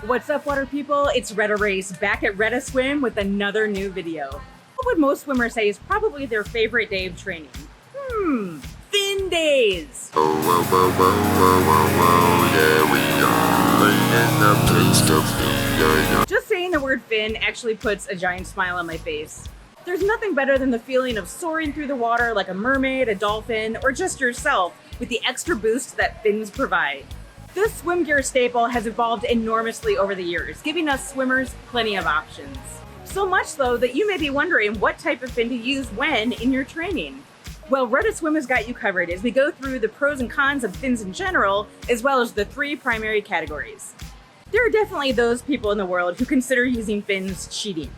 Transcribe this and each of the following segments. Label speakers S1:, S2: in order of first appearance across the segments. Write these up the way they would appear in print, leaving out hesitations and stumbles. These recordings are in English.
S1: What's up, water people? It's Retta Race back at Retta Swim with another new video. What would most swimmers say is probably their favorite day of training? Fin days!
S2: Whoa, whoa, whoa, whoa, whoa, whoa, whoa, yeah, we are in the place to be, yeah.
S1: Just saying the word fin actually puts a giant smile on my face. There's nothing better than the feeling of soaring through the water like a mermaid, a dolphin, or just yourself with the extra boost that fins provide. This swim gear staple has evolved enormously over the years, giving us swimmers plenty of options. So much so that you may be wondering what type of fin to use when in your training. Well, Retta Swim has got you covered as we go through the pros and cons of fins in general, as well as the three primary categories. There are definitely those people in the world who consider using fins cheating.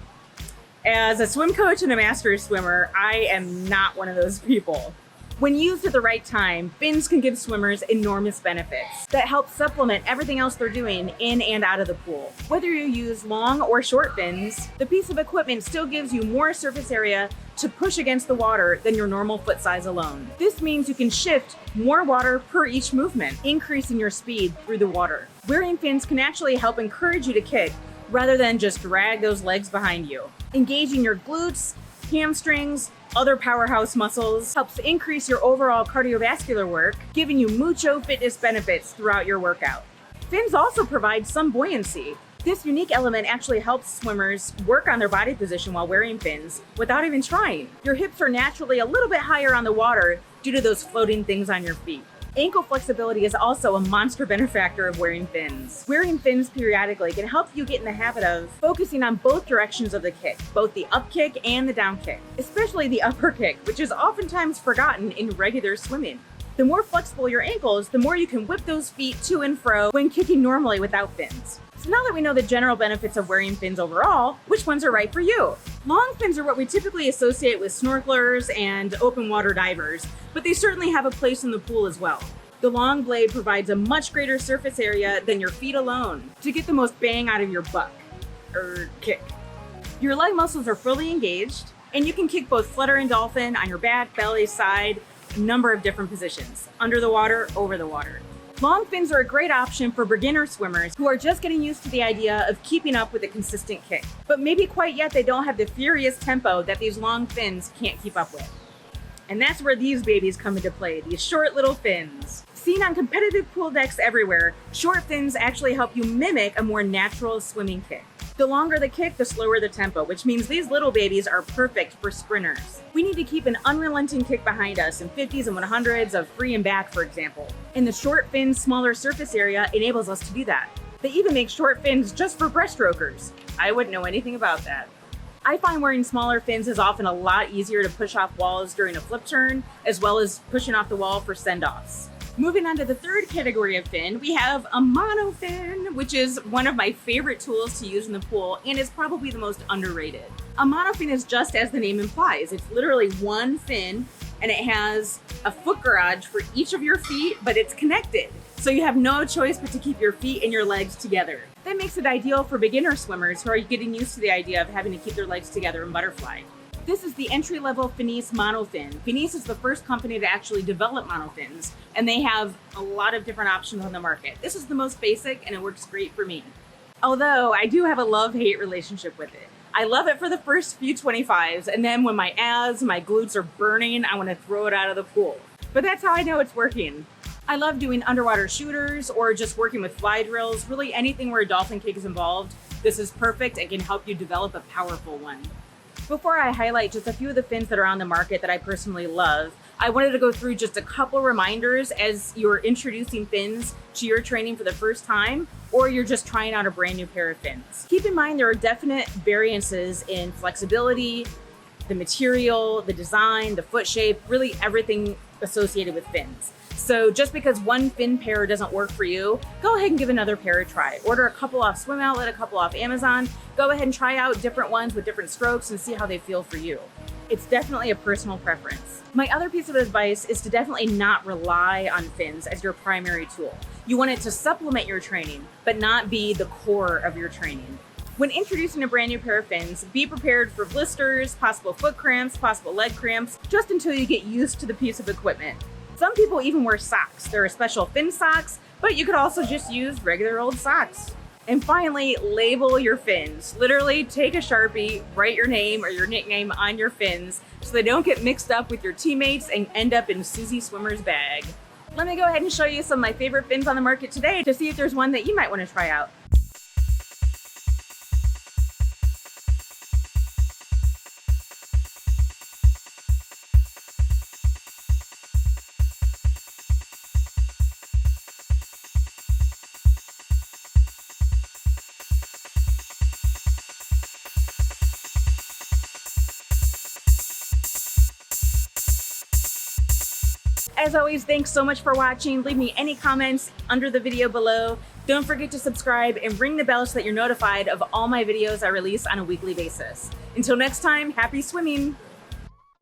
S1: As a swim coach and a master swimmer, I am not one of those people. When used at the right time, fins can give swimmers enormous benefits that help supplement everything else they're doing in and out of the pool. Whether you use long or short fins, the piece of equipment still gives you more surface area to push against the water than your normal foot size alone. This means you can shift more water per each movement, increasing your speed through the water. Wearing fins can actually help encourage you to kick rather than just drag those legs behind you. Engaging your glutes, hamstrings, other powerhouse muscles helps increase your overall cardiovascular work, giving you mucho fitness benefits throughout your workout. Fins also provide some buoyancy. This unique element actually helps swimmers work on their body position while wearing fins without even trying. Your hips are naturally a little bit higher on the water due to those floating things on your feet. Ankle flexibility is also a monster benefactor of wearing fins. Wearing fins periodically can help you get in the habit of focusing on both directions of the kick, both the up kick and the down kick, especially the upper kick, which is oftentimes forgotten in regular swimming. The more flexible your ankles, the more you can whip those feet to and fro when kicking normally without fins. So now that we know the general benefits of wearing fins overall, which ones are right for you? Long fins are what we typically associate with snorkelers and open water divers, but they certainly have a place in the pool as well. The long blade provides a much greater surface area than your feet alone to get the most bang out of your buck, or kick. Your leg muscles are fully engaged, and you can kick both flutter and dolphin on your back, belly, side, a number of different positions, under the water, over the water. Long fins are a great option for beginner swimmers who are just getting used to the idea of keeping up with a consistent kick. But maybe quite yet they don't have the furious tempo that these long fins can't keep up with. And that's where these babies come into play, these short little fins. Seen on competitive pool decks everywhere, short fins actually help you mimic a more natural swimming kick. The longer the kick, the slower the tempo, which means these little babies are perfect for sprinters. We need to keep an unrelenting kick behind us in 50s and 100s of free and back, for example. And the short fin's smaller surface area enables us to do that. They even make short fins just for breaststrokers. I wouldn't know anything about that. I find wearing smaller fins is often a lot easier to push off walls during a flip turn, as well as pushing off the wall for send-offs. Moving on to the third category of fin, we have a monofin, which is one of my favorite tools to use in the pool and is probably the most underrated. A monofin is just as the name implies. It's literally one fin and it has a foot garage for each of your feet, but it's connected. So you have no choice but to keep your feet and your legs together. That makes it ideal for beginner swimmers who are getting used to the idea of having to keep their legs together in butterfly. This is the entry-level Finesse monofin. Finesse is the first company to actually develop monofins, and they have a lot of different options on the market. This is the most basic, and it works great for me. Although I do have a love-hate relationship with it. I love it for the first few 25s, and then when my abs, my glutes are burning, I want to throw it out of the pool. But that's how I know it's working. I love doing underwater shooters or just working with fly drills, really anything where a dolphin kick is involved. This is perfect and can help you develop a powerful one. Before I highlight just a few of the fins that are on the market that I personally love, I wanted to go through just a couple reminders as you're introducing fins to your training for the first time, or you're just trying out a brand new pair of fins. Keep in mind there are definite variances in flexibility, the material, the design, the foot shape, really everything associated with fins. So just because one fin pair doesn't work for you, go ahead and give another pair a try. Order a couple off Swim Outlet, a couple off Amazon. Go ahead and try out different ones with different strokes and see how they feel for you. It's definitely a personal preference. My other piece of advice is to definitely not rely on fins as your primary tool. You want it to supplement your training, but not be the core of your training. When introducing a brand new pair of fins, be prepared for blisters, possible foot cramps, possible leg cramps, just until you get used to the piece of equipment. Some people even wear socks. There are special fin socks, but you could also just use regular old socks. And finally, label your fins. Literally take a Sharpie, write your name or your nickname on your fins so they don't get mixed up with your teammates and end up in Susie Swimmer's bag. Let me go ahead and show you some of my favorite fins on the market today to see if there's one that you might want to try out. As always, thanks so much for watching. Leave me any comments under the video below. Don't forget to subscribe and ring the bell so that you're notified of all my videos I release on a weekly basis. Until next time, happy swimming!